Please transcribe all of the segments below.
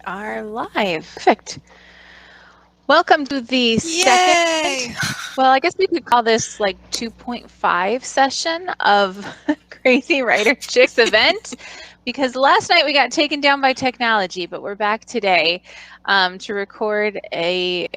are live. Perfect. Welcome to the second, well, I guess we could call this like 2.5 session of Crazy Writer Chicks event, because last night we got taken down by technology, but we're back today to record a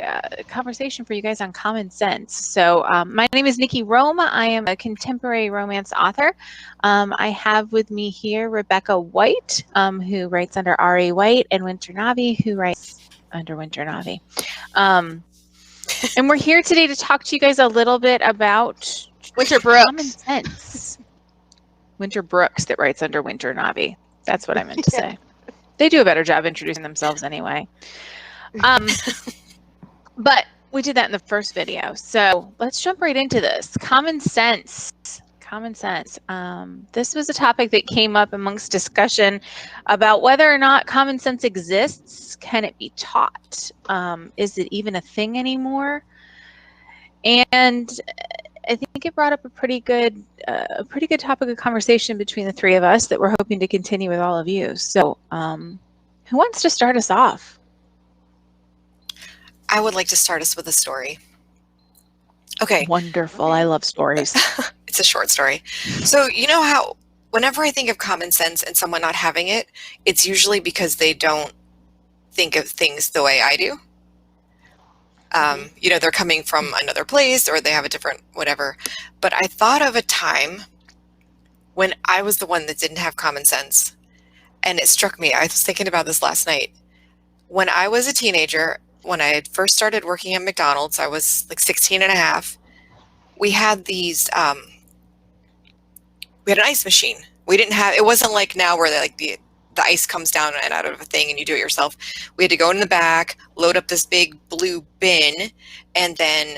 conversation for you guys on common sense. So my name is Nikki Rome. I am a contemporary romance author. I have with me here Rebecca White, who writes under R.A. White, and Winter Navi, who writes under Winter Navi. And we're here today to talk to you guys a little bit about Winter Brooks. Common sense. Winter Brooks that writes under Winter Navi. That's what I meant to say. They do a better job introducing themselves anyway. But we did that in the first video. So let's jump right into this. Common sense. Common sense. This was a topic that came up amongst discussion about whether or not common sense exists. Can it be taught? Is it even a thing anymore? And I think it brought up a pretty good topic of conversation between the three of us that we're hoping to continue with all of you. So, who wants to start us off? I would like to start us with a story. Okay. Wonderful. I love stories. It's a short story. So you know how whenever I think of common sense and someone not having it, it's usually because they don't think of things the way I do. You know, they're coming from another place or they have a different whatever. But I thought of a time when I was the one that didn't have common sense. And it struck me. I was thinking about this last night. When I was a teenager, when I had first started working at McDonald's, I was like 16 and a half. We had these, we had an ice machine. We didn't have, it wasn't like now where like the ice comes down and out of a thing and you do it yourself. We had to go in the back, load up this big blue bin, and then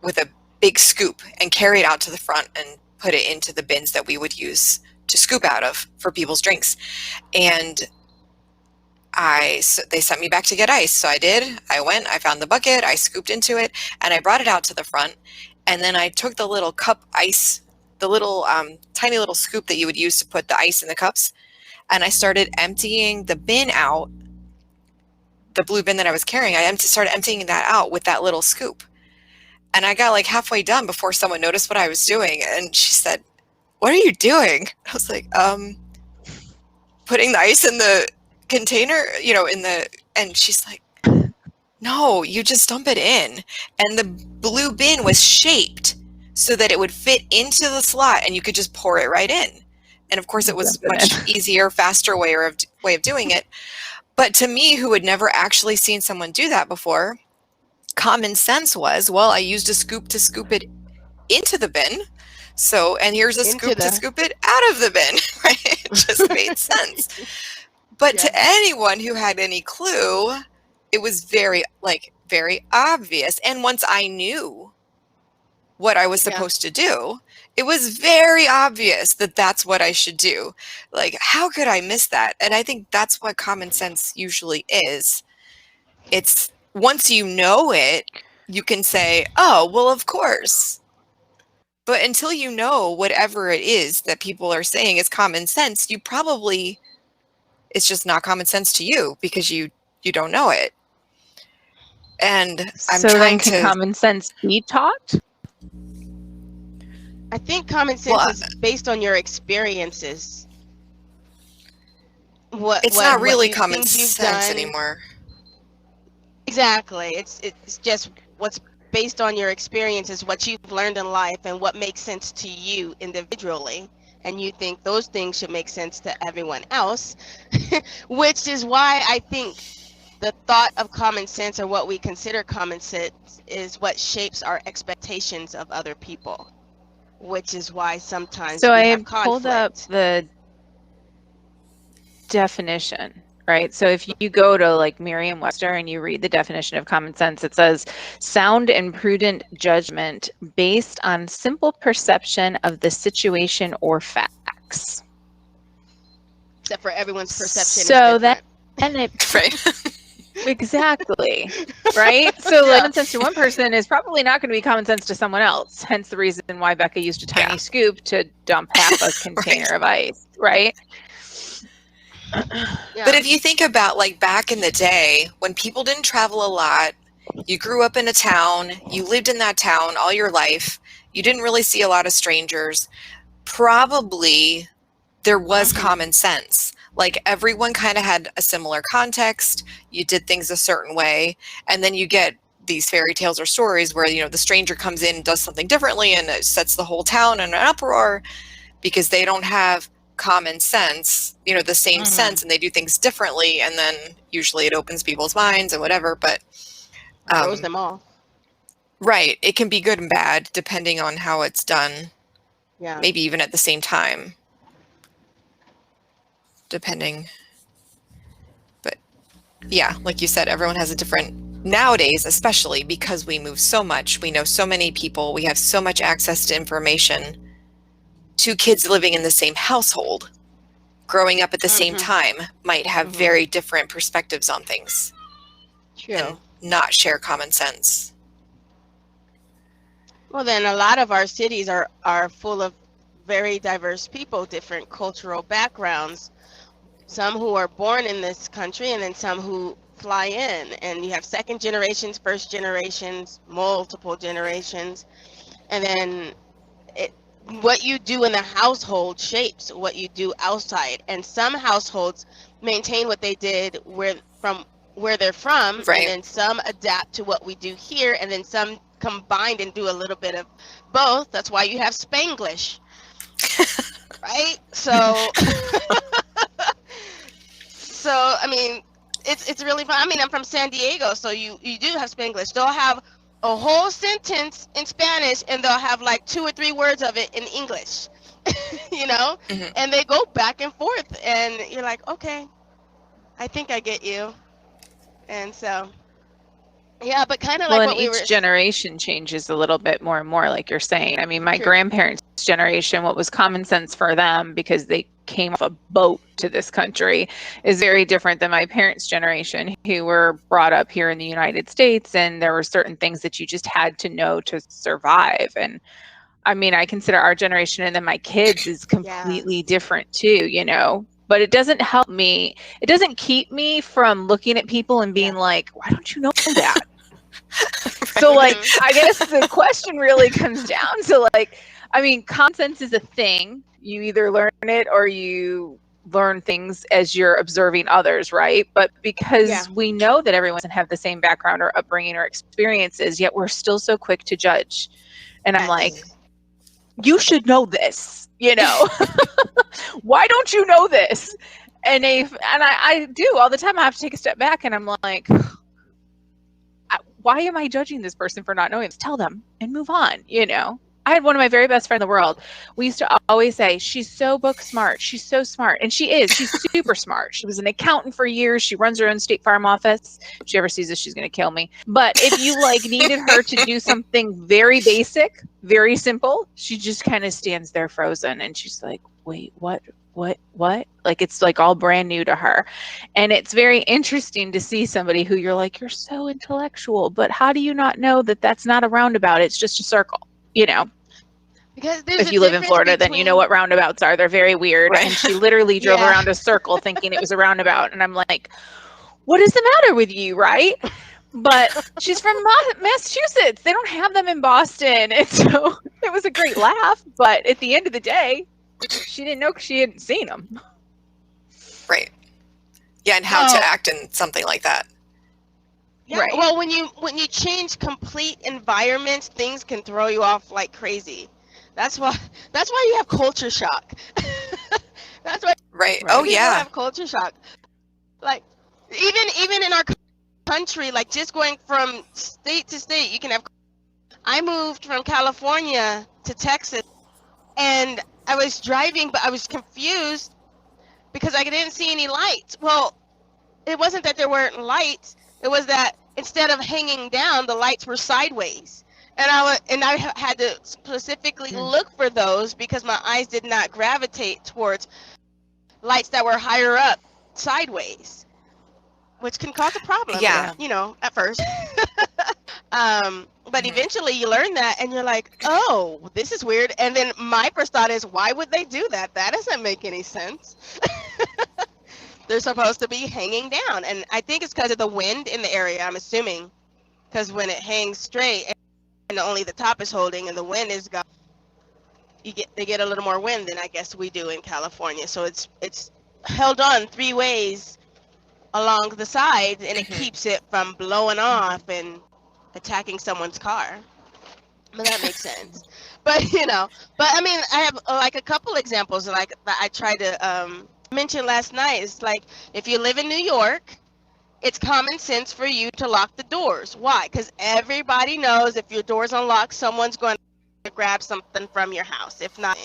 with a big scoop and carry it out to the front and put it into the bins that we would use to scoop out of for people's drinks. And they sent me back to get ice. So I did. I went, I found the bucket, I scooped into it, and I brought it out to the front. And then I took the little cup ice, the little tiny little scoop that you would use to put the ice in the cups, and I started emptying the bin out, the blue bin that I was carrying. I started emptying that out with that little scoop. And I got like halfway done before someone noticed what I was doing. And she said, "What are you doing?" I was like, putting the ice in the container, you know, and she's like, "No, you just dump it in." And the blue bin was shaped so that it would fit into the slot and you could just pour it right in. And of course it was much easier, faster way of doing it. But to me, who had never actually seen someone do that before, common sense was, well, I used a scoop to scoop it into the bin. So, and here's a scoop to scoop it out of the bin, right? It just made sense. But to anyone who had any clue, it was very obvious. And once I knew what I was supposed to do, it was very obvious that that's what I should do. Like, how could I miss that? And I think that's what common sense usually is. It's once you know it, you can say, oh, well, of course. But until you know whatever it is that people are saying is common sense, it's just not common sense to you because you don't know it. And I'm trying to... common sense be taught? I think common sense is based on your experiences. It's not really common sense anymore. Exactly. It's just what's based on your experiences, what you've learned in life, and what makes sense to you individually. And you think those things should make sense to everyone else, which is why I think the thought of common sense, or what we consider common sense, is what shapes our expectations of other people, which is why sometimes we have conflict. Pulled up the definition, right? So if you go to like Merriam-Webster and you read the definition of common sense, it says sound and prudent judgment based on simple perception of the situation or facts. Except for everyone's perception is different. Right. Exactly. Right? So common sense to one person is probably not going to be common sense to someone else. Hence the reason why Becca used a tiny scoop to dump half a container of ice, right? Yeah. But if you think about like back in the day when people didn't travel a lot, you grew up in a town, you lived in that town all your life, you didn't really see a lot of strangers, probably there was common sense. Like everyone kind of had a similar context, you did things a certain way, and then you get these fairy tales or stories where, you know, the stranger comes in and does something differently and it sets the whole town in an uproar because they don't have common sense, you know, the same sense, and they do things differently, and then usually it opens people's minds and whatever, but throws them off. right, it can be good and bad depending on how it's done. Yeah. Maybe even at the same time, depending. But yeah, like you said, everyone has a different, nowadays, especially because we move so much, we know so many people, we have so much access to information. Two kids living in the same household, growing up at the same time, might have very different perspectives on things. True. And not share common sense. Well, then a lot of our cities are full of very diverse people, different cultural backgrounds, some who are born in this country and then some who fly in, and you have second generations, first generations, multiple generations, and then what you do in the household shapes what you do outside, and some households maintain what they did from where they're from, Right. and then some adapt to what we do here, and then some combined and do a little bit of both. That's why you have Spanglish. Right? So so I mean, it's really fun. I mean, I'm from San Diego, so you do have Spanglish. They'll have a whole sentence in Spanish and they'll have like 2 or 3 words of it in English. You know? And they go back and forth, and you're like, okay, I think I get you. And so yeah, but kind of Well, like and what we each were generation changes a little bit more and more, like you're saying. I mean, my True. grandparents' generation, what was common sense for them because they came off a boat to this country is very different than my parents' generation, who were brought up here in the United States, and there were certain things that you just had to know to survive. And I mean, I consider our generation and then my kids is completely different too, you know. But it doesn't help me. It doesn't keep me from looking at people and being like, why don't you know that? So like, I guess the question really comes down to like, I mean, common sense is a thing. You either learn it or you learn things as you're observing others, right? But because we know that everyone doesn't have the same background or upbringing or experiences, yet we're still so quick to judge. And I'm like, you should know this, you know. Why don't you know this? And I do all the time. I have to take a step back and I'm like, why am I judging this person for not knowing this? Tell them and move on, you know. I had one of my very best friends in the world. We used to always say, she's so book smart. She's so smart. And she is. She's super smart. She was an accountant for years. She runs her own State Farm office. If she ever sees this, she's going to kill me. But if you like needed her to do something very basic, very simple, she just kind of stands there frozen. And she's like, wait, what? Like, it's like all brand new to her. And it's very interesting to see somebody who you're like, you're so intellectual, but how do you not know that that's not a roundabout? It's just a circle, you know? Because if you live in Florida, then you know what roundabouts are. They're very weird. Right. And she literally drove around a circle thinking it was a roundabout. And I'm like, what is the matter with you, right? But she's from Massachusetts. They don't have them in Boston. And so it was a great laugh. But at the end of the day, she didn't know because she hadn't seen them. Right. Yeah, and how to act in something like that. Yeah. Right. Well, when you change complete environments, things can throw you off like crazy. That's why you have culture shock. That's why. Right. Oh yeah. Have culture shock. Like even in our country, like just going from state to state, you can have. I moved from California to Texas, and I was driving, but I was confused because I didn't see any lights. Well, it wasn't that there weren't lights. It was that instead of hanging down, the lights were sideways. And I had to specifically look for those because my eyes did not gravitate towards lights that were higher up sideways, which can cause a problem, you know, at first. But eventually you learn that and you're like, oh, this is weird. And then my first thought is, why would they do that? That doesn't make any sense. they're supposed to be hanging down. And I think it's because of the wind in the area, I'm assuming. Because when it hangs straight and only the top is holding and the wind is gone, they get a little more wind than I guess we do in California. So it's held on 3 ways along the sides, and it keeps it from blowing off and attacking someone's car. But that makes sense. But but I mean, I have like a couple examples like that I tried to mention last night. It's like if you live in New York, it's common sense for you to lock the doors. Why? Because everybody knows if your door's unlocked, someone's going to grab something from your house, if not.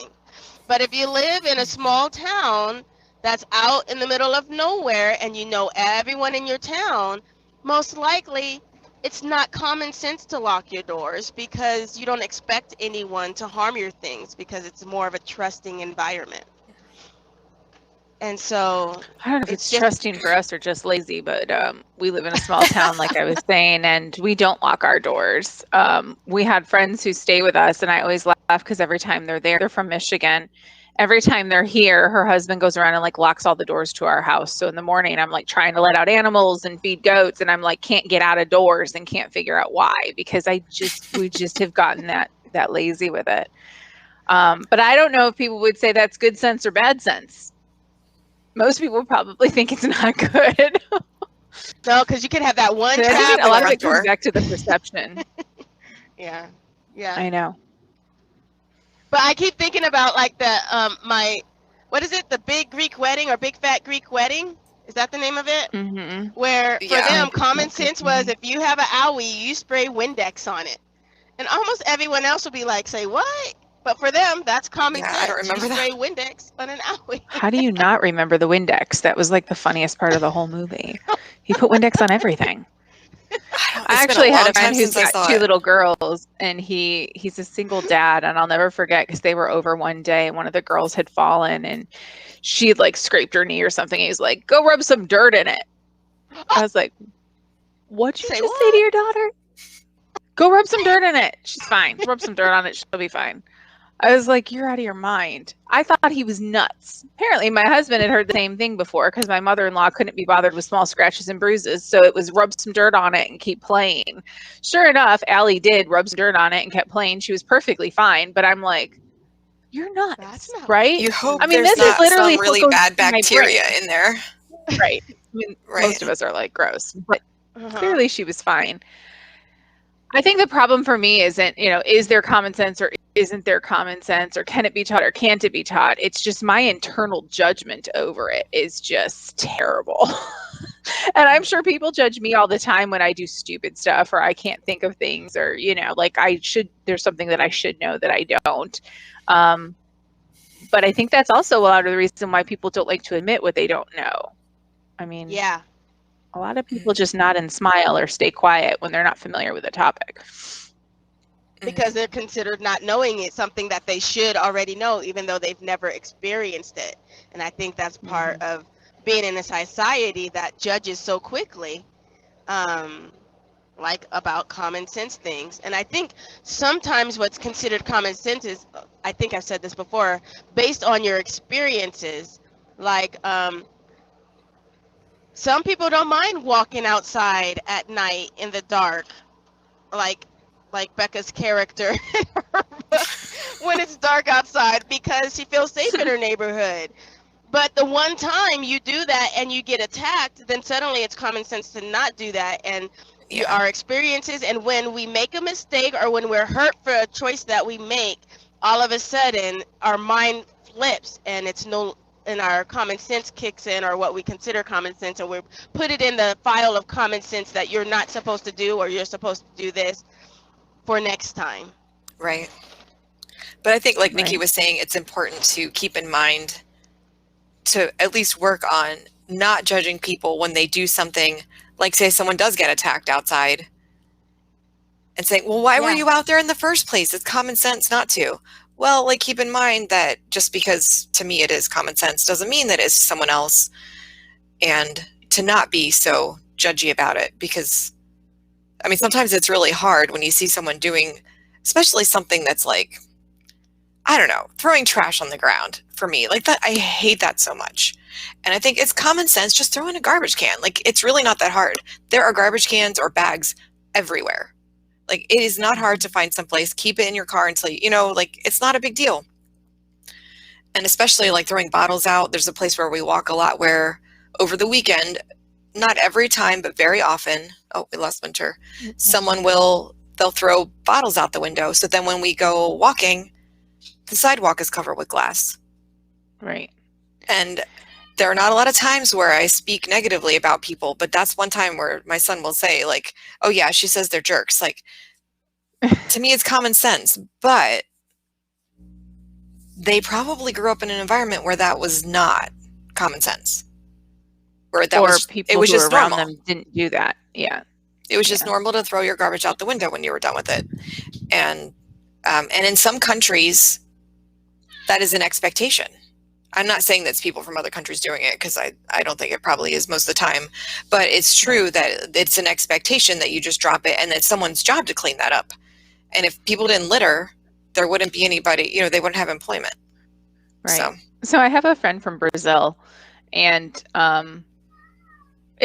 But if you live in a small town that's out in the middle of nowhere and you know everyone in your town, most likely it's not common sense to lock your doors because you don't expect anyone to harm your things because it's more of a trusting environment. And so I don't know if it's trusting for us or just lazy, but we live in a small town, like I was saying, and we don't lock our doors. We had friends who stay with us, and I always laugh because every time they're from Michigan. Every time they're here, her husband goes around and like locks all the doors to our house. So in the morning, I'm like trying to let out animals and feed goats, and I'm like can't get out of doors and can't figure out why because we just have gotten that lazy with it. But I don't know if people would say that's good sense or bad sense. Most people probably think it's not good. No, because you can have that one trap. A lot of it comes back to the perception. Yeah. I know. But I keep thinking about like the what is it? The Big Greek Wedding or Big Fat Greek Wedding? Is that the name of it? Mm-hmm. Where for them, common sense was if you have an owie, you spray Windex on it, and almost everyone else would be like, "Say what?" But for them, that's common sense. I don't remember you spray Windex on an owie. How do you not remember the Windex? That was like the funniest part of the whole movie. He put Windex on everything. I actually had a friend who's got 2 little girls, and he's a single dad, and I'll never forget because they were over one day, and one of the girls had fallen, and she had like scraped her knee or something. He was like, "Go rub some dirt in it." I was like, "What'd you just say to your daughter? Go rub some dirt in it. She's fine. Rub some dirt on it. She'll be fine." I was like, "You're out of your mind." I thought he was nuts. Apparently, my husband had heard the same thing before because my mother-in-law couldn't be bothered with small scratches and bruises. So it was rub some dirt on it and keep playing. Sure enough, Allie did rub some dirt on it and kept playing. She was perfectly fine. But I'm like, "You're nuts, right?" You hope I mean, there's this not is literally some really bad bacteria in there. Right. I mean, most of us are like gross. But clearly she was fine. I think the problem for me isn't, is there common sense or isn't there common sense or can it be taught or can't it be taught? It's just my internal judgment over it is just terrible. And I'm sure people judge me all the time when I do stupid stuff or I can't think of things or, like there's something that I should know that I don't. But I think that's also a lot of the reason why people don't like to admit what they don't know. I mean, yeah. A lot of people just nod and smile or stay quiet when they're not familiar with a topic. Because they're considered not knowing it something that they should already know, even though they've never experienced it. And I think that's part of being in a society that judges so quickly, like about common sense things. And I think sometimes what's considered common sense is, I think I've said this before, based on your experiences. Like, some people don't mind walking outside at night in the dark, like Becca's character when it's dark outside because she feels safe in her neighborhood. But the one time you do that and you get attacked, then suddenly it's common sense to not do that. And our experiences, and when we make a mistake or when we're hurt for a choice that we make, all of a sudden our mind flips and and our common sense kicks in, or what we consider common sense, and we put it in the file of common sense that you're not supposed to do, or you're supposed to do this for next time. Right. But I think, like Nikki was saying, it's important to keep in mind to at least work on not judging people when they do something, like say someone does get attacked outside, and saying, well, why were you out there in the first place? It's common sense not to. Well, like, keep in mind that just because to me it is common sense doesn't mean that it's someone else, and to not be so judgy about it, because I mean, sometimes it's really hard when you see someone doing, especially something that's like I don't know, throwing trash on the ground for me. Like that, I hate that so much. And I think it's common sense, just throw in a garbage can. Like, it's really not that hard. There are garbage cans or bags everywhere. Like, it is not hard to find someplace, keep it in your car until you know, like, it's not a big deal. And especially like throwing bottles out. There's a place where we walk a lot where over the weekend, not every time, but very often, oh, we lost Winter, they'll throw bottles out the window. So then when we go walking, the sidewalk is covered with glass. Right. And there are not a lot of times where I speak negatively about people, but that's one time where my son will say, like, oh yeah, she says they're jerks. Like, to me, it's common sense, but they probably grew up in an environment where that was not common sense. Where that was, people it was who just were around normal. them didn't do that. Yeah. It was just normal to throw your garbage out the window when you were done with it. And in some countries, that is an expectation. I'm not saying that's people from other countries doing it, because I don't think it probably is most of the time. But it's true that it's an expectation that you just drop it and it's someone's job to clean that up. And if people didn't litter, there wouldn't be anybody, they wouldn't have employment. Right. So I have a friend from Brazil, and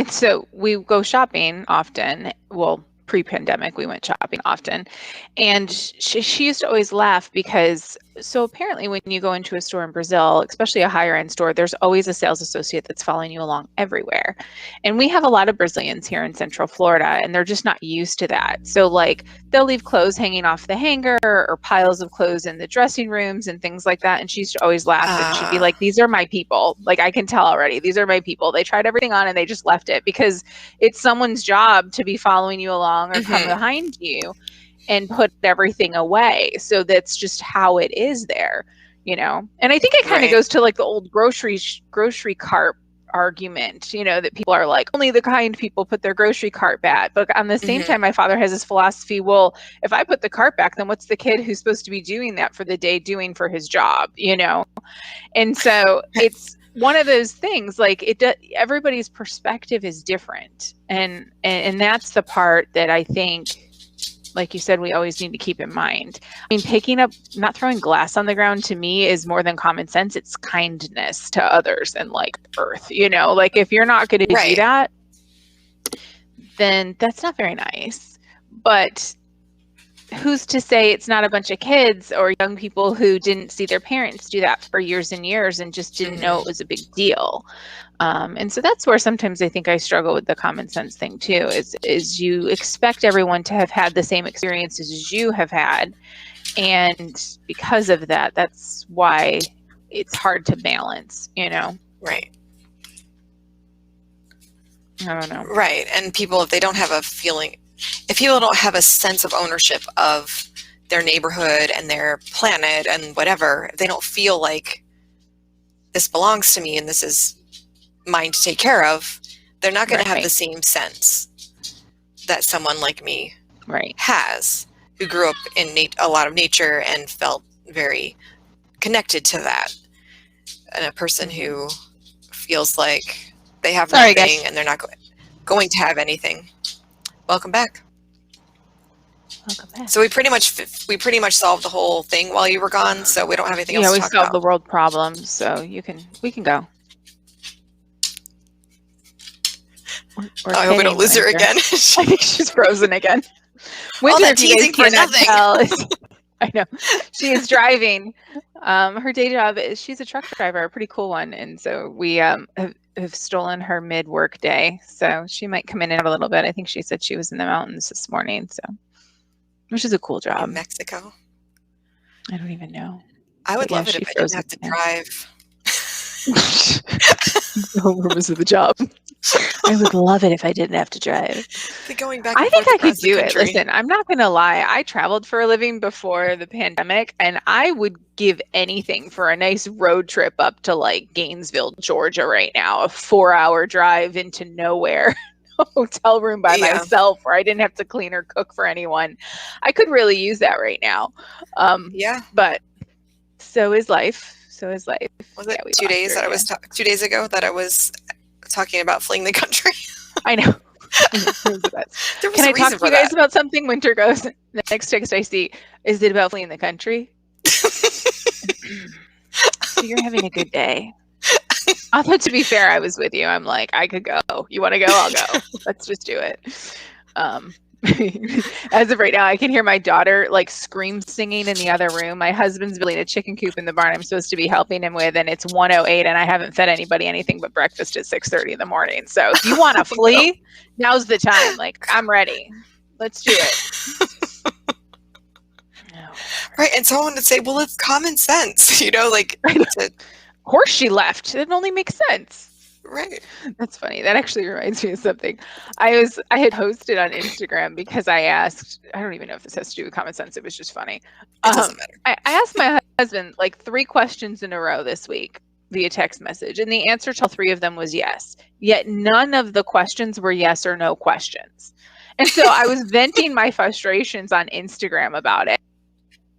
so we go shopping often. Well, pre-pandemic, we went shopping often. And she used to always laugh because, so apparently when you go into a store in Brazil, especially a higher end store, there's always a sales associate that's following you along everywhere. And we have a lot of Brazilians here in Central Florida, and they're just not used to that. So like they'll leave clothes hanging off the hanger or piles of clothes in the dressing rooms and things like that. And she used to always laugh and she'd be like, these are my people. Like, I can tell already, these are my people. They tried everything on and they just left it, because it's someone's job to be following you along or come behind you and put everything away. So that's just how it is there, And I think it kind of goes to like the old grocery cart argument, that people are like, only the kind people put their grocery cart back. But on the same time, my father has this philosophy, well, if I put the cart back, then what's the kid who's supposed to be doing that for the day doing for his job, And so it's one of those things, like everybody's perspective is different. And that's the part that I think, like you said, we always need to keep in mind. I mean, picking up, not throwing glass on the ground, to me is more than common sense. It's kindness to others and like earth, like if you're not going to do that, then that's not very nice. But who's to say it's not a bunch of kids or young people who didn't see their parents do that for years and years and just didn't know it was a big deal. And so that's where sometimes I think I struggle with the common sense thing too, is you expect everyone to have had the same experiences as you have had. And because of that, that's why it's hard to balance, Right. I don't know. Right. And people, if they don't have a feeling, if people don't have a sense of ownership of their neighborhood and their planet and whatever, if they don't feel like this belongs to me and this is mine to take care of, they're not going to have the same sense that someone like me has, who grew up in a lot of nature and felt very connected to that. And a person who feels like they have nothing and they're not going to have anything. Welcome back. Welcome back. So we pretty much solved the whole thing while you were gone, so we don't have anything else to talk about. Yeah, we solved the world problem, so we can go. I hope we don't lose her again. I think she's frozen again. All that teasing for nothing. I know. She is driving. Her day job is she's a truck driver, a pretty cool one, and so we have stolen her mid-work day. So she might come in a little bit. I think she said she was in the mountains this morning, so which is a cool job. In Mexico? I don't even know. I would love it if I didn't have to drive. Where was the job? I would love it if I didn't have to drive. Going back I think I could do it. Listen, I'm not going to lie. I traveled for a living before the pandemic, and I would give anything for a nice road trip up to like Gainesville, Georgia right now, a 4-hour drive into nowhere, a hotel room by myself where I didn't have to clean or cook for anyone. I could really use that right now. But so is life. Was it 2 days that I was 2 days ago that I was talking about fleeing the country? I know. Can I talk to you guys about something? Winter goes, the next text I see, is it about fleeing the country? So you're having a good day. Although, to be fair, I was with you. I'm like, I could go. You want to go? I'll go. Let's just do it. As of right now, I can hear my daughter like scream singing in the other room. My husband's building a chicken coop in the barn I'm supposed to be helping him with, and it's 1:08, and I haven't fed anybody anything but breakfast at 6:30 in the morning. So if you want to flee, now's the time. Like, I'm ready. Let's do it. Right. And someone would say, well, it's common sense, like. Of course she left. It only makes sense. Right. That's funny. That actually reminds me of something. I had hosted on Instagram because I asked, I don't even know if this has to do with common sense. It was just funny. It doesn't matter. I asked my husband like 3 questions in a row this week via text message, and the answer to all 3 of them was yes. Yet none of the questions were yes or no questions. And so I was venting my frustrations on Instagram about it.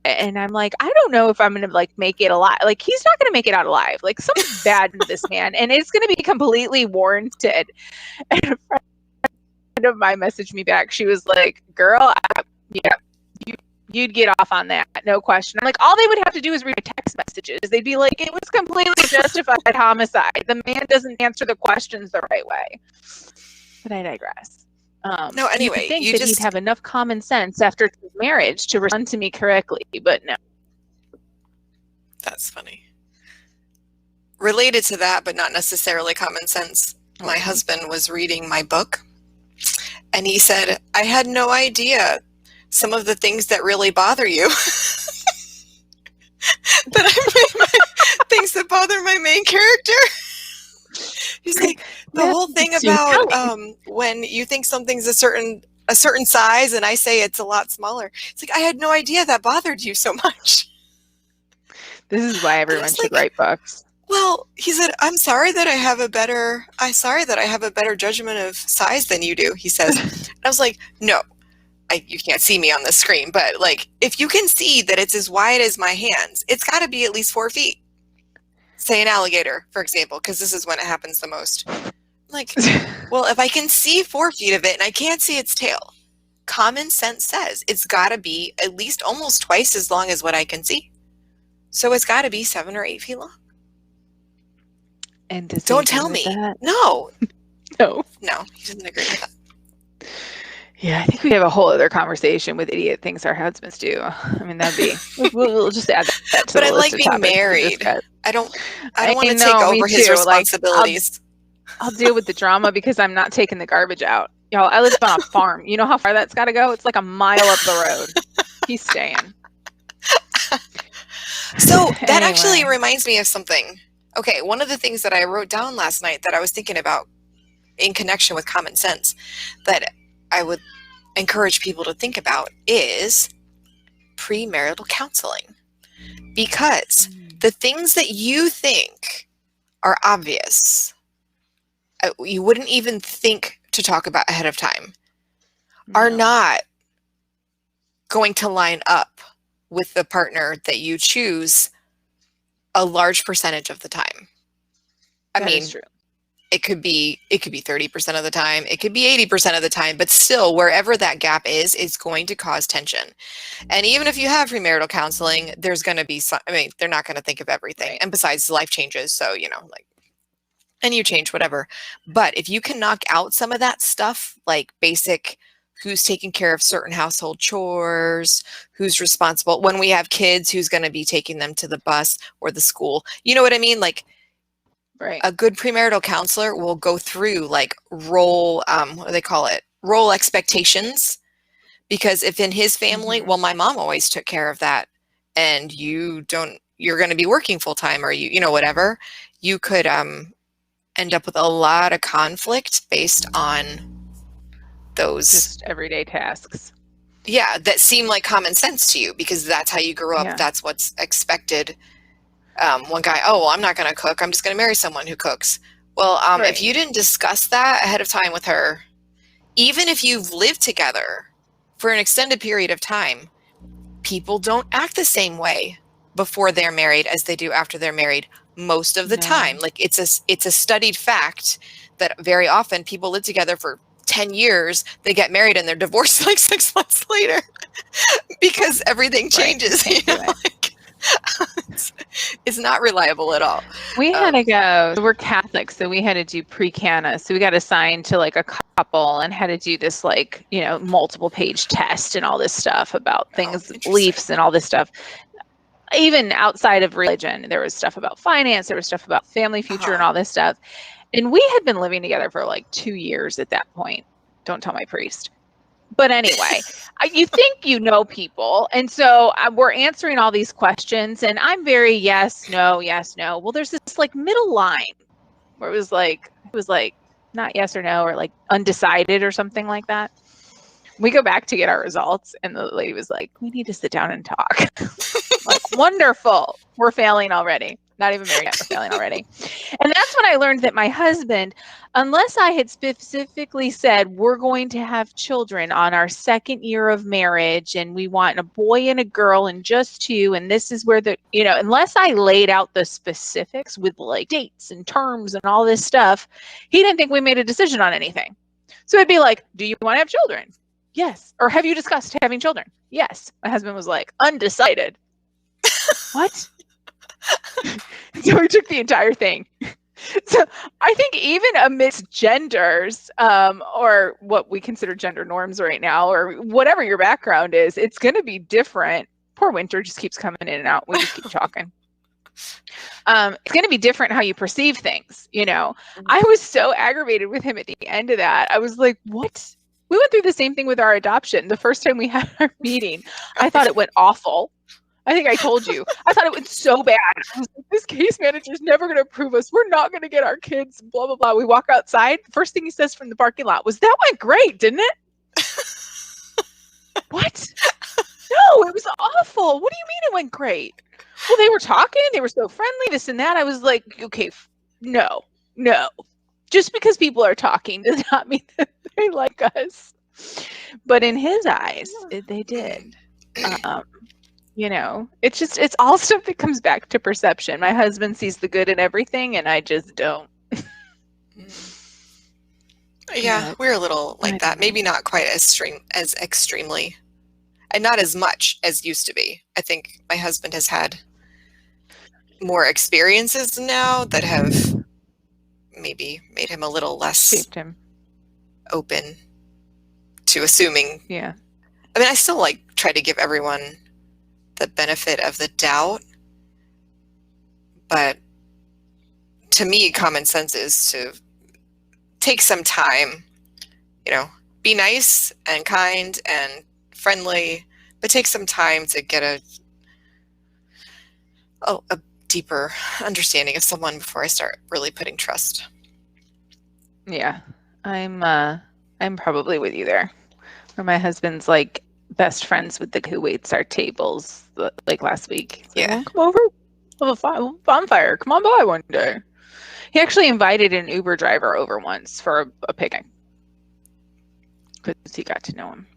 And I'm like, I don't know if I'm going to like make it alive. Like, he's not going to make it out alive. Like, something's bad to this man, and it's going to be completely warranted. And a friend of mine messaged me back. She was like, girl, you'd get off on that. No question. I'm like, all they would have to do is read my text messages. They'd be like, it was completely justified homicide. The man doesn't answer the questions the right way. But I digress. No, anyway, you think that he'd have enough common sense after his marriage to respond to me correctly, but no. That's funny. Related to that, but not necessarily common sense, my husband was reading my book, and he said, I had no idea some of the things that really bother you. Things that bother my main character. He's like, the whole thing about when you think something's a certain size and I say it's a lot smaller. It's like, I had no idea that bothered you so much. This is why everyone should write books. Well, he said, I'm sorry that I have a better judgment of size than you do, he says. And I was like, no, you can't see me on the screen, but like, if you can see that it's as wide as my hands, it's got to be at least 4 feet. Say an alligator, for example, because this is when it happens the most. Like, well, if I can see 4 feet of it and I can't see its tail, common sense says it's got to be at least almost twice as long as what I can see. So it's got to be 7 or 8 feet long. And don't tell me. No. No, he doesn't agree with that. Yeah, I think we have a whole other conversation with idiot things our husbands do. I mean, that'd be. We'll just add that to but the I list like being married. I don't want to take over his responsibilities. Like, I'll deal with the drama because I'm not taking the garbage out. Y'all, I live on a farm. You know how far that's got to go? It's like a mile up the road. He's staying. So that actually reminds me of something. Okay, one of the things that I wrote down last night that I was thinking about in connection with common sense that I would encourage people to think about is premarital counseling. Because the things that you think are obvious, you wouldn't even think to talk about ahead of time, are not going to line up with the partner that you choose a large percentage of the time. I mean, true. It could be 30% of the time. It could be 80% of the time, but still wherever that gap is, it's going to cause tension. And even if you have premarital counseling, there's going to be some, they're not going to think of everything. And besides, life changes. So, and you change whatever. But if you can knock out some of that stuff, like basic, who's taking care of certain household chores, who's responsible when we have kids, who's going to be taking them to the bus or the school. You know what I mean? Like, right. A good premarital counselor will go through like role expectations. Because if in his family, well, my mom always took care of that, and you're going to be working full time, or whatever, you could end up with a lot of conflict based on those just everyday tasks. Yeah, that seem like common sense to you because that's how you grew up. Yeah. That's what's expected. One guy, I'm not going to cook. I'm just going to marry someone who cooks. Well, right. If you didn't discuss that ahead of time with her, even if you've lived together for an extended period of time, people don't act the same way before they're married as they do after they're married most of the time. Like it's a studied fact that very often people live together for 10 years, they get married and they're divorced like 6 months later because everything changes. Right. not reliable at all. We had to go. We're Catholic, so we had to do pre-cana. So we got assigned to like a couple and had to do this like, multiple page test and all this stuff about things, beliefs and all this stuff. Even outside of religion, there was stuff about finance, there was stuff about family future and all this stuff. And we had been living together for like 2 years at that point. Don't tell my priest. But anyway, you think you know people. And so we're answering all these questions and I'm very yes, no. Well, there's this like middle line where it was like not yes or no or like undecided or something like that. We go back to get our results and the lady was like, we need to sit down and talk. Like, wonderful. We're failing already. Not even married yet. We're failing already. And that's when I learned that my husband, unless I had specifically said, we're going to have children on our 2nd year of marriage and we want a boy and a girl and just 2. And this is where unless I laid out the specifics with like dates and terms and all this stuff, he didn't think we made a decision on anything. So it'd be like, do you want to have children? Yes. Or have you discussed having children? Yes. My husband was like, undecided. What? So we took the entire thing. So I think even amidst genders, or what we consider gender norms right now, or whatever your background is, it's going to be different. Poor Winter just keeps coming in and out. We just keep talking. It's going to be different how you perceive things. I was so aggravated with him at the end of that. I was like, what? We went through the same thing with our adoption. The first time we had our meeting, I thought it went awful. I think I told you. I thought it went so bad. I was like, this case manager is never going to approve us. We're not going to get our kids, blah, blah, blah. We walk outside. The first thing he says from the parking lot was, that went great, didn't it? What? No, it was awful. What do you mean it went great? Well, they were talking. They were so friendly, this and that. I was like, okay, no. Just because people are talking does not mean that they like us. But in his eyes, they did. It's all stuff that comes back to perception. My husband sees the good in everything and I just don't. Yeah, we're a little like that. Maybe not quite as extremely and not as much as used to be. I think my husband has had more experiences now that have maybe made him a little less open to assuming. Yeah. I mean, I still try to give everyone the benefit of the doubt, but to me, common sense is to take some time, be nice and kind and friendly, but take some time to get a deeper understanding of someone before I start really putting trust. Yeah, I'm probably with you there. Where my husband's like best friends with the who waits our tables like last week. So, yeah, come over, have a bonfire. Come on by one day. He actually invited an Uber driver over once for a picnic because he got to know him.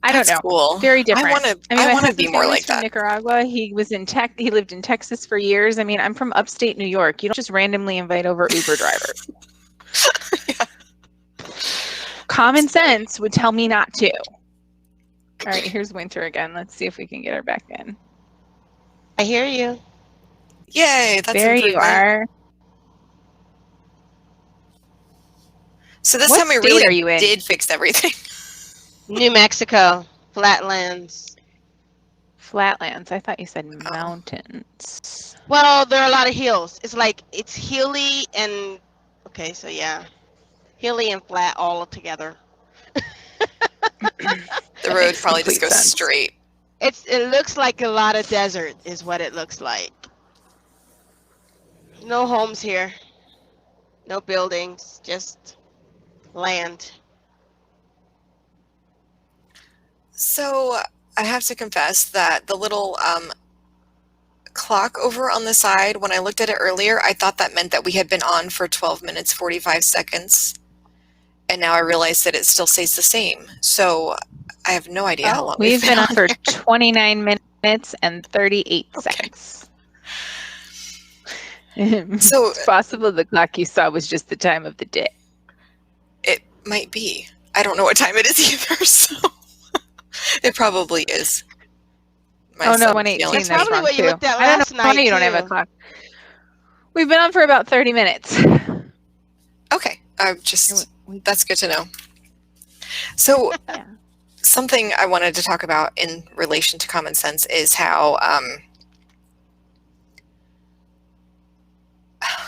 I don't know. Cool. Very different. I want to be more like that. Nicaragua. He was he lived in Texas for years. I mean, I'm from upstate New York. You don't just randomly invite over Uber drivers. Yeah. Common sense would tell me not to. All right, here's Winter again. Let's see if we can get her back in. I hear you. Yay, that's there you are. So this time we really did fix everything. New Mexico, flatlands. Flatlands. I thought you said mountains. Well, there are a lot of hills. It's hilly and okay, so yeah, hilly and flat all together. The road probably just goes straight. It looks like a lot of desert is what it looks like. No homes here. No buildings, just land. So I have to confess that the little clock over on the side, when I looked at it earlier, I thought that meant that we had been on for 12 minutes, 45 seconds. And now I realize that it still stays the same. So I have no idea how long we've been on for 29 minutes and 38 seconds. So it's possible the clock you saw was just the time of the day. It might be. I don't know what time it is either, so it probably is. My no, son's 1:18. yelling That's at me. probably what you too. looked at I don't last know why night you don't have a too. clock. We've been on for about 30 minutes. Okay, that's good to know. So Yeah. something I wanted to talk about in relation to common sense is how, I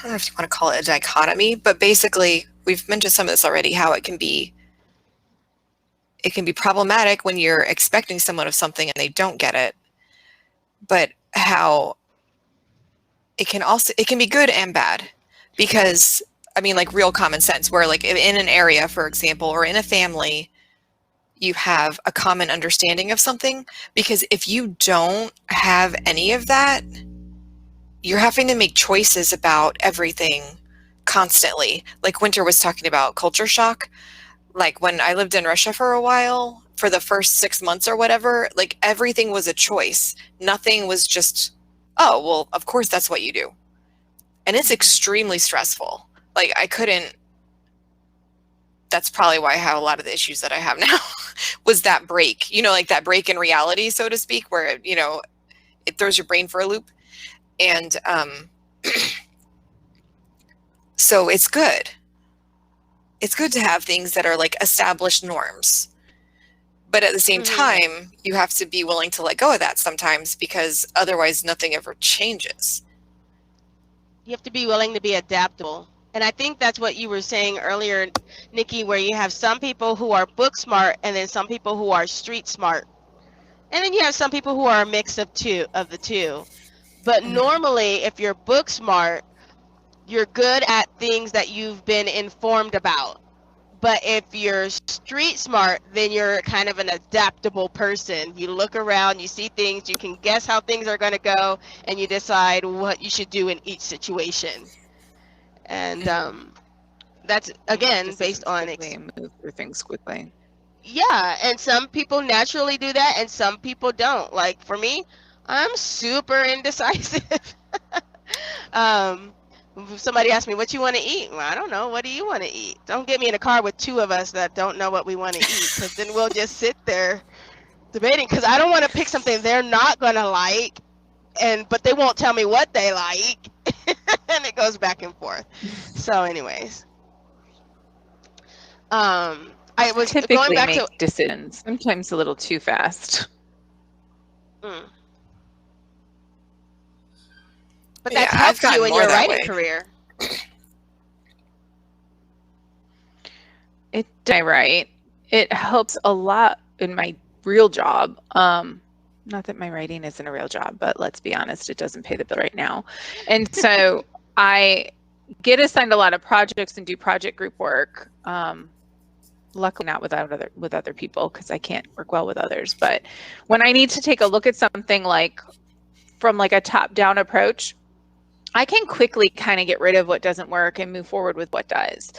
don't know if you want to call it a dichotomy, but basically we've mentioned some of this already, how it can be problematic when you're expecting someone of something and they don't get it, but how it can be good and bad, because I mean, like real common sense, where like in an area, for example, or in a family, you have a common understanding of something, because if you don't have any of that, you're having to make choices about everything constantly. Like Winter was talking about culture shock. Like when I lived in Russia for a while, for the first 6 months or whatever, like everything was a choice. Nothing was just, oh, well, of course that's what you do. And it's extremely stressful. Like that's probably why I have a lot of the issues that I have now was that break, like that break in reality, so to speak, where, it throws your brain for a loop. And so it's good. It's good to have things that are like established norms. But at the same time, you have to be willing to let go of that sometimes, because otherwise nothing ever changes. You have to be willing to be adaptable. And I think that's what you were saying earlier, Nikki, where you have some people who are book smart and then some people who are street smart. And then you have some people who are a mix of the two. But normally, if you're book smart, you're good at things that you've been informed about. But if you're street smart, then you're kind of an adaptable person. You look around, you see things, you can guess how things are going to go, and you decide what you should do in each situation. And that's, again, based on move through things quickly. Yeah, and some people naturally do that, and some people don't. Like for me, I'm super indecisive. If somebody asks me what you want to eat, well, I don't know. What do you want to eat? Don't get me in a car with two of us that don't know what we want to eat, because then we'll just sit there debating. Because I don't want to pick something they're not gonna like, but they won't tell me what they like, and it goes back and forth. So, anyways, I was typically going back make decisions, sometimes a little too fast. But that's helped you in your writing career. I write. It helps a lot in my real job. Not that my writing isn't a real job, but let's be honest, it doesn't pay the bill right now. And so I get assigned a lot of projects and do project group work. Luckily not with other people, because I can't work well with others. But when I need to take a look at something like from like a top-down approach, I can quickly kind of get rid of what doesn't work and move forward with what does.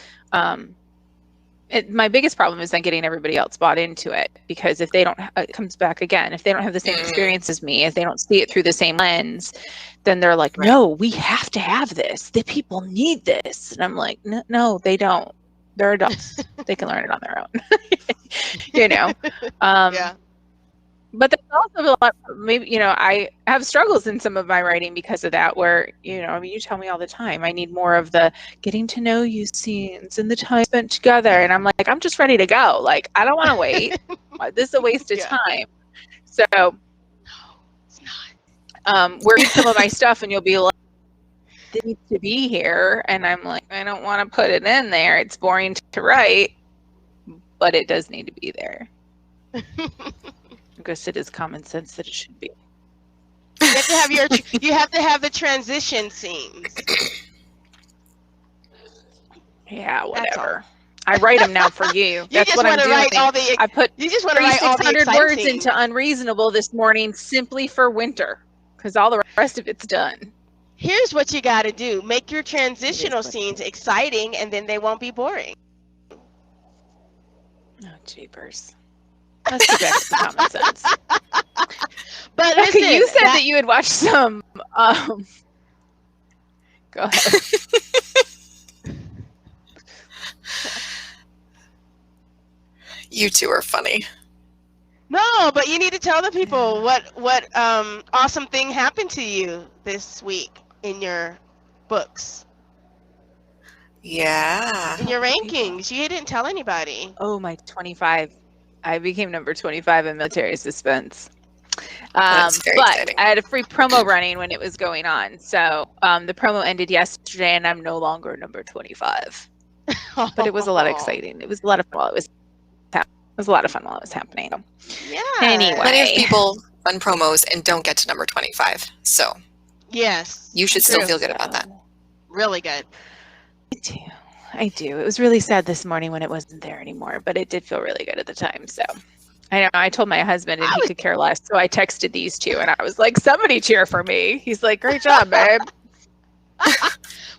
My biggest problem is then getting everybody else bought into it, because if they don't, it comes back again. If they don't have the same experience as me, if they don't see it through the same lens, then they're like, no, we have to have this. The people need this. And I'm like, no, they don't. They're adults. They can learn it on their own. Yeah. But there's also a lot, maybe, I have struggles in some of my writing because of that, where, you tell me all the time, I need more of the getting to know you scenes and the time spent together. And I'm like, I'm just ready to go. Like, I don't want to wait. This is a waste of time. So, no, it's not. Read some of my stuff and you'll be like, it needs to be here. And I'm like, I don't want to put it in there. It's boring to write, but it does need to be there. I guess it is common sense that it should be. You have to have the transition scenes. Yeah, whatever. I write them now for you. That's what I'm doing. I put you just want to write all the 600 words scenes into unreasonable this morning simply for Winter, because all the rest of it's done. Here's what you got to do: make your transitional scenes exciting, and then they won't be boring. Oh, jeepers. Let's get back to common sense. But okay, listen, you said that you had watched some. Go ahead. You two are funny. No, but you need to tell the people what awesome thing happened to you this week in your books, Yeah. in your People. rankings. You didn't tell anybody. Oh, my 25. I became number 25 in military suspense. That's very But exciting. I had a free promo running when it was going on. So the promo ended yesterday and I'm no longer number 25. But it was a lot of exciting. It was a lot of fun while it was happening. Yeah. Anyway. Plenty of people run promos and don't get to number 25. So Yes. you should still feel good about that. Really good. I do. It was really sad this morning when it wasn't there anymore, but it did feel really good at the time. So I know I told my husband and he could care less. So I texted these two and I was like, somebody cheer for me. He's like, great job, babe.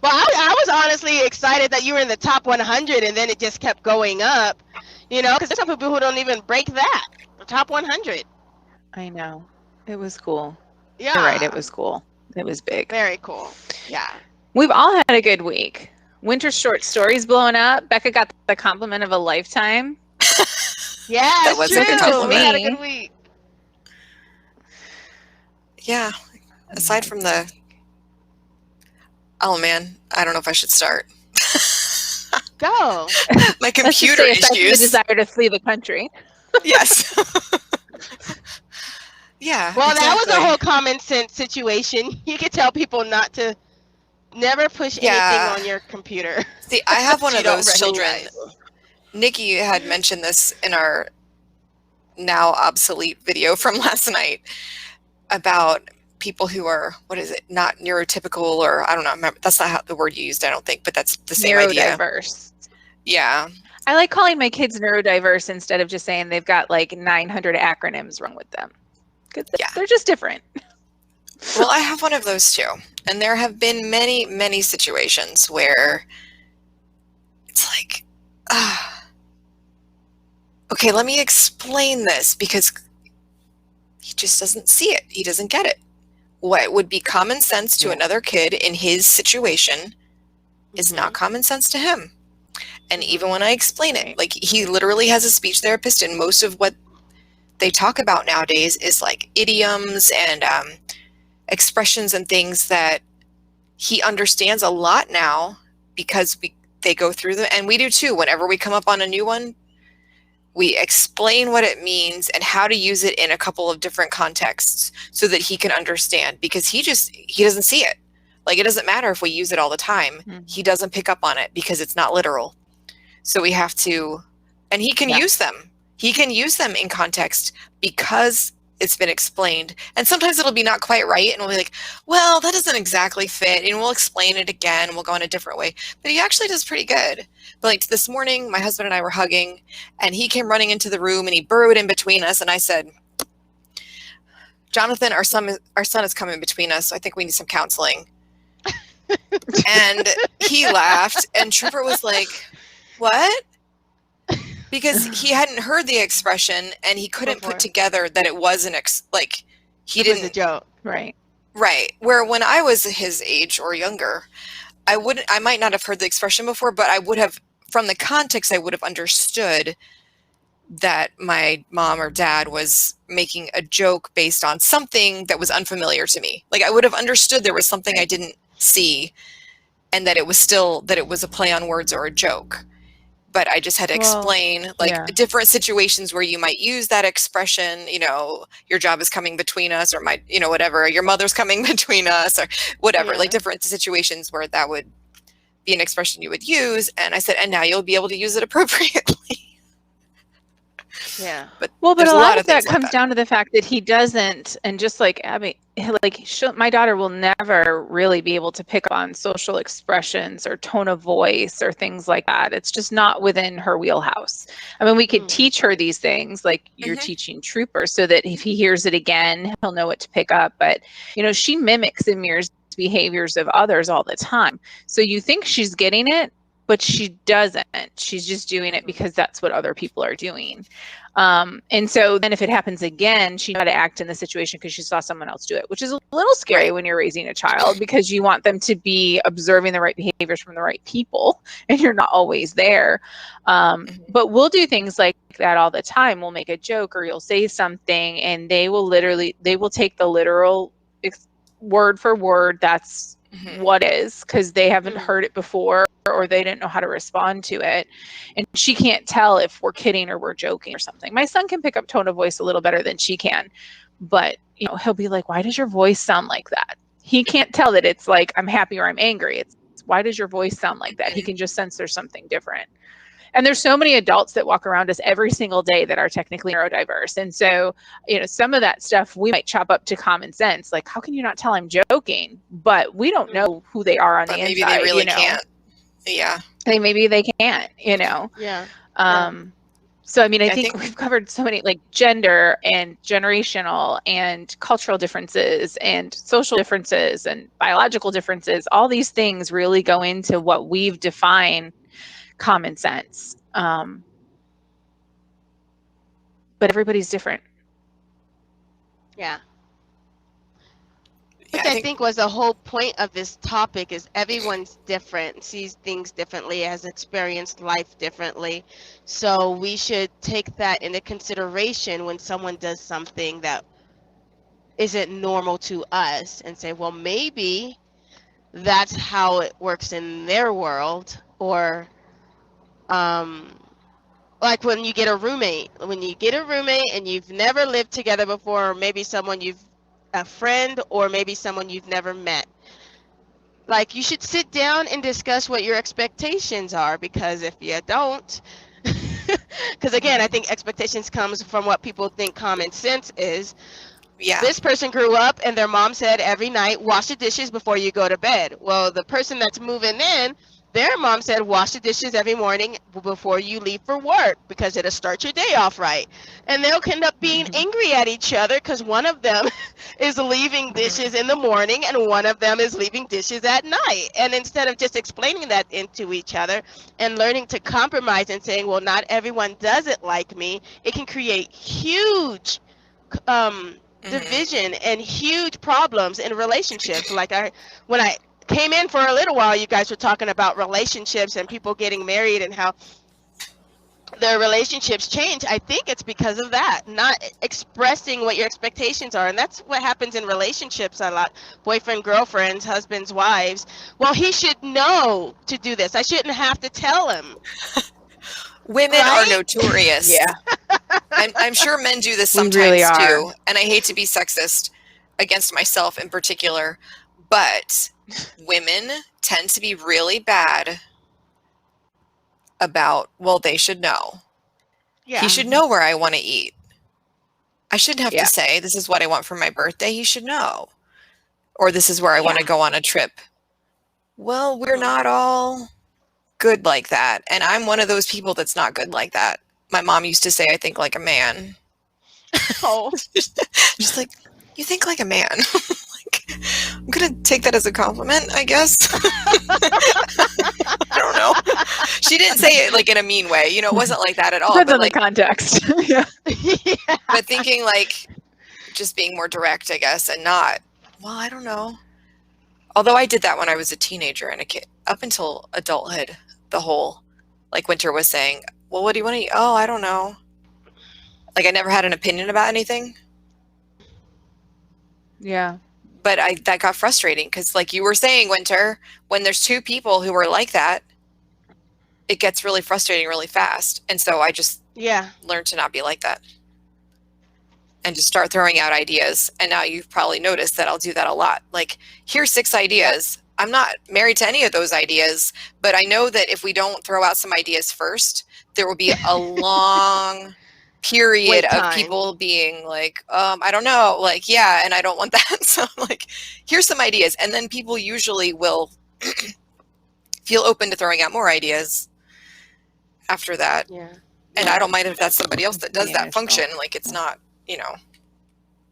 Well, I was honestly excited that you were in the top 100 and then it just kept going up, because there's some people who don't even break that, the top 100. I know. It was cool. Yeah. You're right. It was cool. It was big. Very cool. Yeah. We've all had a good week. Winter short stories blowing up. Becca got the compliment of a lifetime. Yeah, That wasn't true. just We had a me. good week. Yeah. Aside from oh man, I don't know if I should start. Go. My Let's just computer say aside from the issues. desire to flee the country. Yes. Yeah. Well, that was a exactly. whole common sense situation. You could tell people not to never push Yeah. anything on your computer. See, I have one You of don't those children. recognize. Nikki had mentioned this in our now obsolete video from last night about people who are, not neurotypical, or I don't know, that's not how the word you used, I don't think, but that's the same idea. Neurodiverse. Yeah. I like calling my kids neurodiverse instead of just saying they've got like 900 acronyms wrong with them. Because they're just different. Well, I have one of those too. And there have been many, many situations where it's like, okay, let me explain this, because he just doesn't see it. He doesn't get it. What would be common sense to another kid in his situation is not common sense to him. And even when I explain it, like, he literally has a speech therapist, and most of what they talk about nowadays is like idioms and expressions and things that he understands a lot now because they go through them, and we do too. Whenever we come up on a new one, we explain what it means and how to use it in a couple of different contexts so that he can understand, because he doesn't see it. Like, it doesn't matter if we use it all the time. He doesn't pick up on it because it's not literal. So we have to, and he can use them. He can use them in context because it's been explained. And sometimes it'll be not quite right, and we'll be like, well, that doesn't exactly fit, and we'll explain it again, and we'll go in a different way. But he actually does pretty good. But like this morning, my husband and I were hugging, and he came running into the room, and he burrowed in between us, and I said, Jonathan, our son is coming between us, so I think we need some counseling. And he laughed, and Trooper was like, what? Because he hadn't heard the expression, and he couldn't put together that it was an he didn't. It was a joke. Right. Where when I was his age or younger, I might not have heard the expression before, but I would have, from the context, I would have understood that my mom or dad was making a joke based on something that was unfamiliar to me. Like, I would have understood there was something I didn't see, and that it was a play on words or a joke. But I just had to explain different situations where you might use that expression, your job is coming between us, or whatever, your mother's coming between us, or whatever, like different situations where that would be an expression you would use. And I said, and now you'll be able to use it appropriately. Yeah. But a lot of that comes down to the fact that he doesn't, and just like Abby, my daughter will never really be able to pick up on social expressions or tone of voice or things like that. It's just not within her wheelhouse. I mean, we could teach her these things like you're teaching Trooper, so that if he hears it again, he'll know what to pick up. But, she mimics and mirrors behaviors of others all the time. So you think she's getting it, but she doesn't. She's just doing it because that's what other people are doing. And so then if it happens again, she got to act in the situation because she saw someone else do it, which is a little scary when you're raising a child, because you want them to be observing the right behaviors from the right people, and you're not always there. But we'll do things like that all the time. We'll make a joke, or you'll say something, and they will take the literal word for word. That's what is, because they haven't heard it before, or they didn't know how to respond to it. And she can't tell if we're kidding or we're joking or something. My son can pick up tone of voice a little better than she can, but he'll be like, why does your voice sound like that? He can't tell that it's like I'm happy or I'm angry. It's why does your voice sound like that? He can just sense there's something different. And there's so many adults that walk around us every single day that are technically neurodiverse. And so, some of that stuff we might chop up to common sense. Like, how can you not tell I'm joking? But we don't know who they are on the inside. Maybe they really can't. Yeah. Maybe they can't, Yeah. So, I mean, I think we've covered so many, like gender and generational and cultural differences and social differences and biological differences. All these things really go into what we've defined common sense. But everybody's different. Yeah. Which I think was the whole point of this topic, is everyone's different, sees things differently, has experienced life differently. So we should take that into consideration when someone does something that isn't normal to us, and say, well, maybe that's how it works in their world. Or like when you get a roommate and you've never lived together before, or maybe a friend, or maybe someone you've never met. Like, you should sit down and discuss what your expectations are, because if you don't, because again, I think expectations comes from what people think common sense is. Yeah. This person grew up and their mom said every night, wash the dishes before you go to bed. Well, the person that's moving in, their mom said, wash the dishes every morning before you leave for work, because it'll start your day off right. And they'll end up being angry at each other because one of them is leaving dishes in the morning and one of them is leaving dishes at night. And instead of just explaining that into each other and learning to compromise and saying, well, not everyone does it like me, it can create huge division and huge problems in relationships. Like when I came in for a little while, you guys were talking about relationships and people getting married and how their relationships change. I think it's because of that, not expressing what your expectations are. And that's what happens in relationships a lot. Boyfriend, girlfriends, husbands, wives. Well, he should know to do this. I shouldn't have to tell him. Women are notorious. Yeah. I'm sure men do this sometimes too. And I hate to be sexist against myself in particular, but women tend to be really bad about, well, they should know. Yeah. He should know where I want to eat. I shouldn't have to say, this is what I want for my birthday. He should know. Or this is where I want to go on a trip. Well, we're not all good like that. And I'm one of those people that's not good like that. My mom used to say, I think like a man. Oh. Just like, you think like a man. I'm going to take that as a compliment, I guess. I don't know. She didn't say it like in a mean way. It wasn't like that at all. Depends on the context. Yeah. But thinking like just being more direct, I guess, and not, well, I don't know. Although I did that when I was a teenager and a kid, up until adulthood, the whole, like Winter was saying, well, what do you want to eat? Oh, I don't know. Like I never had an opinion about anything. Yeah. But that got frustrating because, like you were saying, Winter, when there's two people who are like that, it gets really frustrating really fast. And so I just learned to not be like that and just start throwing out ideas. And now you've probably noticed that I'll do that a lot. Like, here's 6 ideas. I'm not married to any of those ideas, but I know that if we don't throw out some ideas first, there will be a long period of people being like, I don't know, like, yeah, and I don't want that. So I'm like, here's some ideas. And then people usually will feel open to throwing out more ideas after that. Yeah. And I don't mind if that's somebody else that does that function. Like, it's not,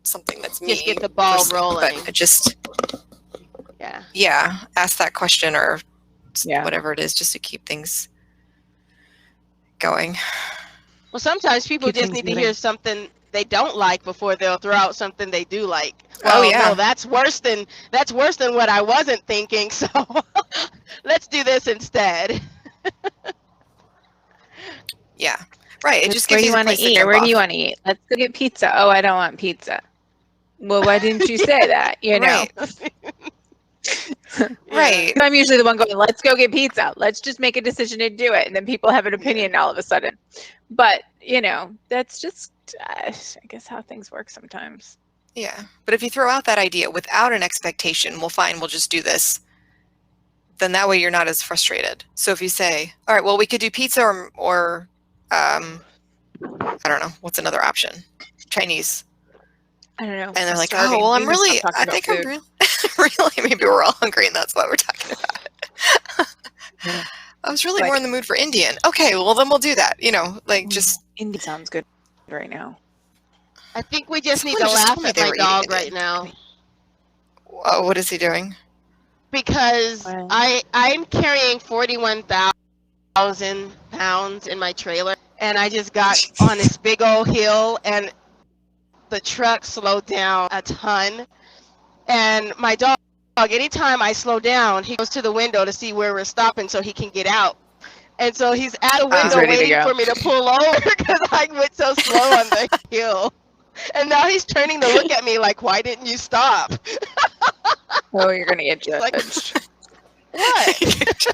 something that's me. Just get the ball rolling. But just, ask that question or whatever it is, just to keep things going. Well, sometimes people Keep just things need to moving. hear something they don't like before they'll throw out something they do like. Oh, Well, yeah. no, that's worse than what I wasn't thinking. So let's do this instead. Yeah. Right. It just Where gives do you you the want to place to eat? jump Where do off. you want to eat? Let's go get pizza. Oh, I don't want pizza. Well, why didn't you say that? You know. Right. Yeah. Right. I'm usually the one going, let's go get pizza. Let's just make a decision to do it. And then people have an opinion all of a sudden. But, you know, that's just, I guess, how things work sometimes. Yeah. But if you throw out that idea without an expectation, well, fine, we'll just do this. Then that way you're not as frustrated. So if you say, all right, well, we could do pizza or I don't know, what's another option? Chinese. I don't know. And they're like, starving. oh, well, We need to stop talking I about think food. I'm really, maybe we're all hungry and that's why we're talking about it. Yeah. I was really Like- more in the mood for Indian. Okay, well, then we'll do that. You know, like just. Indian sounds good right now. I think we just need to Someone just laugh told me at they my were eating dog Indian. right now. Oh, what is he doing? Because Wow. I'm carrying 41,000 pounds in my trailer, and I just got on this big old hill, and the truck slowed down a ton. And my dog, anytime I slow down, he goes to the window to see where we're stopping so he can get out. And so he's at the window ready to waiting go. for me to pull over because I went so slow on the hill. And now he's turning to look at me like, why didn't you stop? Oh, you're going to get Like- judged. What?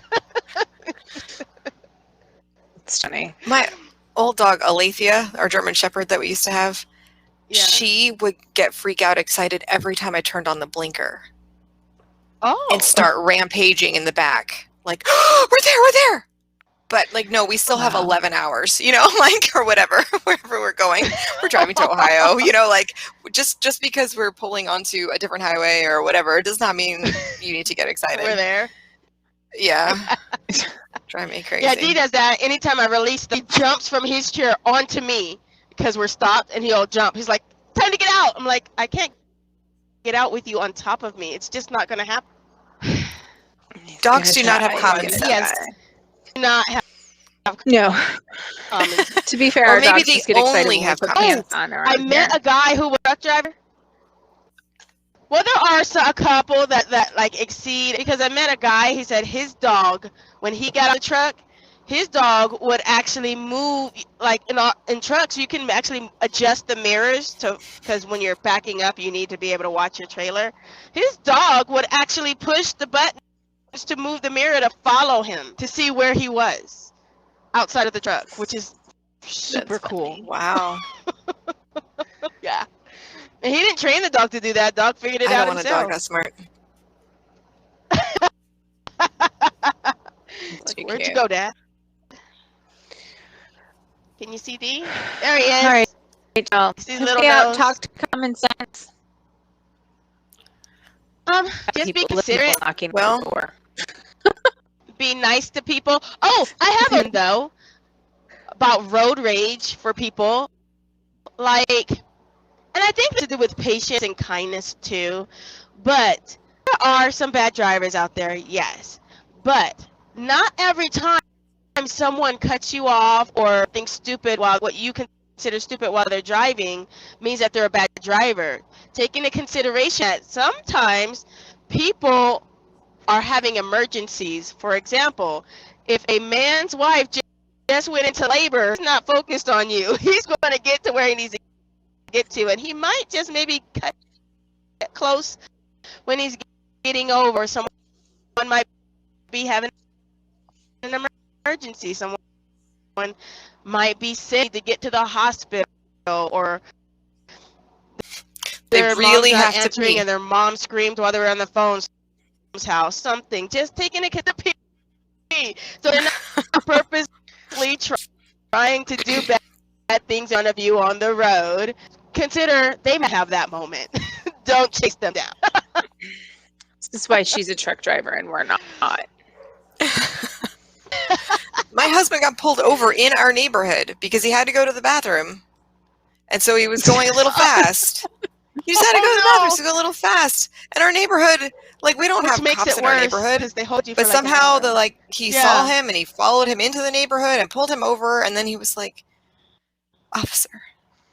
It's funny. My old dog, Alethea, our German Shepherd that we used to have, Yeah. she would get freak out excited every time I turned on the blinker Oh. and start rampaging in the back. Like, oh, we're there. But like, no, we still have Wow. 11 hours, you know, like, or whatever, wherever we're going. We're driving to Ohio, you know, like just because we're pulling onto a different highway or whatever, it does not mean you need to get excited. We're there. Yeah. Drive me crazy. Yeah, D does that. Anytime I release, he jumps from his chair onto me because we're stopped, and he'll jump. He's like, time to get out. I'm like, I can't get out with you on top of me. It's just not going to happen. Dogs do not have He's common gonna sense. Yes. die. Not have No. common. To be fair, Or our maybe dogs they just get excited only when we have put common pants on around I met here. a guy who was a truck driver. Well, there are a couple that like exceed, because I met a guy, he said his dog, when he got on the truck, his dog would actually move, like in trucks, you can actually adjust the mirrors to, because when you're backing up, you need to be able to watch your trailer. His dog would actually push the buttons to move the mirror to follow him, to see where he was outside of the truck, which is super cool. Wow. Yeah. And he didn't train the dog to do that. Dog figured it I out don't want a himself. dog that smart. Too Where'd you cute. go, Dad? Can you see D? There he is. All right, Rachel. See his Let's little get out, nose? talk to common sense. Just be People considerate. knocking Well- on the door. Be nice to people. Oh, I have one though about road rage for people. Like, and I think it's to do with patience and kindness too. But there are some bad drivers out there, yes. But not every time someone cuts you off or thinks stupid while what you consider stupid while they're driving means that they're a bad driver. Take into consideration that sometimes people are having emergencies. For example, if a man's wife just went into labor, he's not focused on you. He's going to get to where he needs to get to, and he might just maybe cut close when he's getting over. Someone might be having an emergency. Someone might be sick to get to the hospital, or They their really mom's not have to answering pee. and their mom screamed while they were on the phone. House, something. Just taking a kid to pee. So they're not purposely trying to do bad things in front of you on the road. Consider they might have that moment. Don't chase them down. This is why she's a truck driver and we're not. My husband got pulled over in our neighborhood because he had to go to the bathroom. And so he was going a little fast. He just had to go to the bathroom, so go a little fast. And our neighborhood, like, we don't Which have makes cops it in our worse neighborhood. because they hold you for But like an somehow hour. he Yeah. saw him and he followed him into the neighborhood and pulled him over. And then he was like, Officer.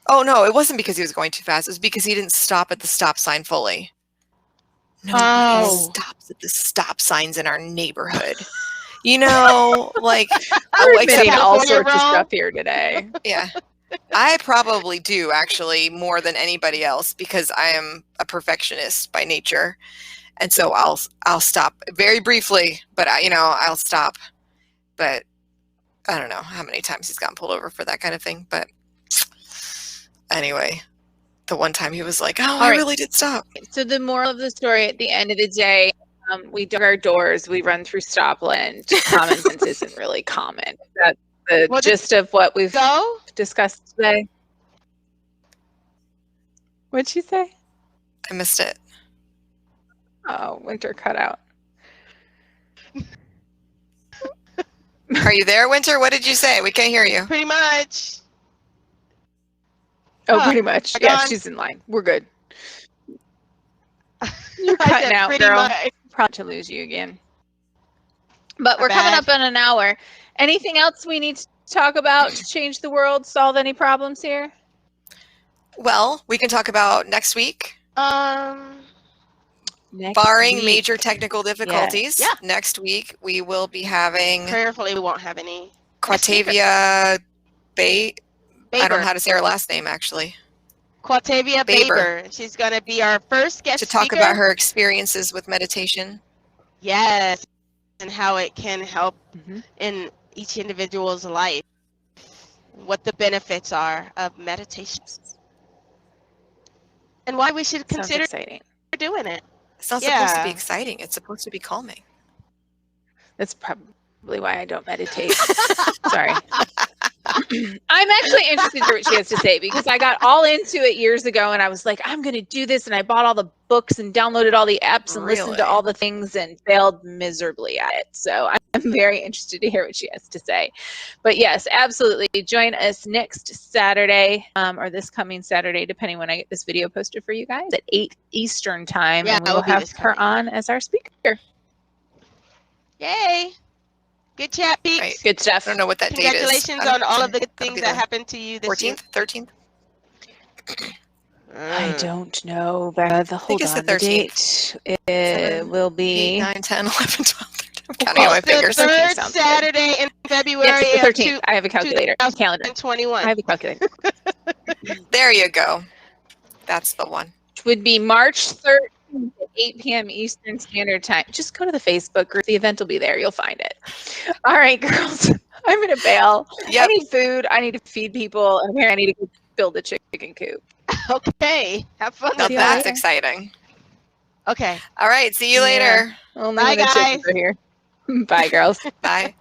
Oh, no, it wasn't because he was going too fast. It was because he didn't stop at the stop sign fully. Nobody stops at the stop signs in our neighborhood. You know, like... We're admitting all sorts of stuff here today. Yeah. I probably do, actually, more than anybody else, because I am a perfectionist by nature. And so I'll stop very briefly, but I'll stop. But I don't know how many times he's gotten pulled over for that kind of thing. But anyway, the one time he was like, "Oh, I really did stop." So the moral of the story at the end of the day, we dug our doors, we run through Stopland. Common sense isn't really common. That's the gist of what we've discussed today. What'd she say? I missed it. Oh, Winter cut out. Are you there, Winter? What did you say? We can't hear you. Pretty much. Oh, pretty much. Yeah, she's in line. We're good. You're cutting out, girl. Probably to lose you again. But we're coming up in an hour. Anything else we need to talk about to change the world, solve any problems here? Well, we can talk about next week. Barring major technical difficulties, next week we will be having... Prayerfully, we won't have any. Quatavia I don't know how to say her last name, actually. Quatavia Baber. She's going to be our first guest to talk speaker. About her experiences with meditation. Yes, and how it can help in each individual's life. What the benefits are of meditation. And why we should consider doing it. It's not supposed to be exciting. It's supposed to be calming. That's probably why I don't meditate. Sorry. I'm actually interested in what she has to say, because I got all into it years ago and I was like, I'm going to do this. And I bought all the books and downloaded all the apps and listened to all the things and failed miserably at it. So I'm very interested to hear what she has to say. But yes, absolutely. Join us next Saturday or this coming Saturday, depending when I get this video posted for you guys at 8 Eastern time. Yeah, and we'll have her on as our speaker. Yay. Good chat, peeps. Right. Good stuff. I don't know what that date is. Congratulations on all of the good things that happened to you this 14th, 13th? I don't know. Hold on. The date will be 8, 9, 10, 11, 12, 13. I'm counting on my fingers. The third Saturday in February. Yes, the 13th. I have a calculator. Calendar. 2021. I have a calculator. There you go. That's the one. Which would be March 13th at 8 p.m. Eastern Standard Time. Just go to the Facebook group. The event will be there. You'll find it. All right, girls. I'm going to bail. Yep. I need food. I need to feed people. And I need to build a chicken coop. Okay. Have fun. Now that's exciting. Okay. All right. See you later. Bye, guys. Here. Bye, girls. Bye.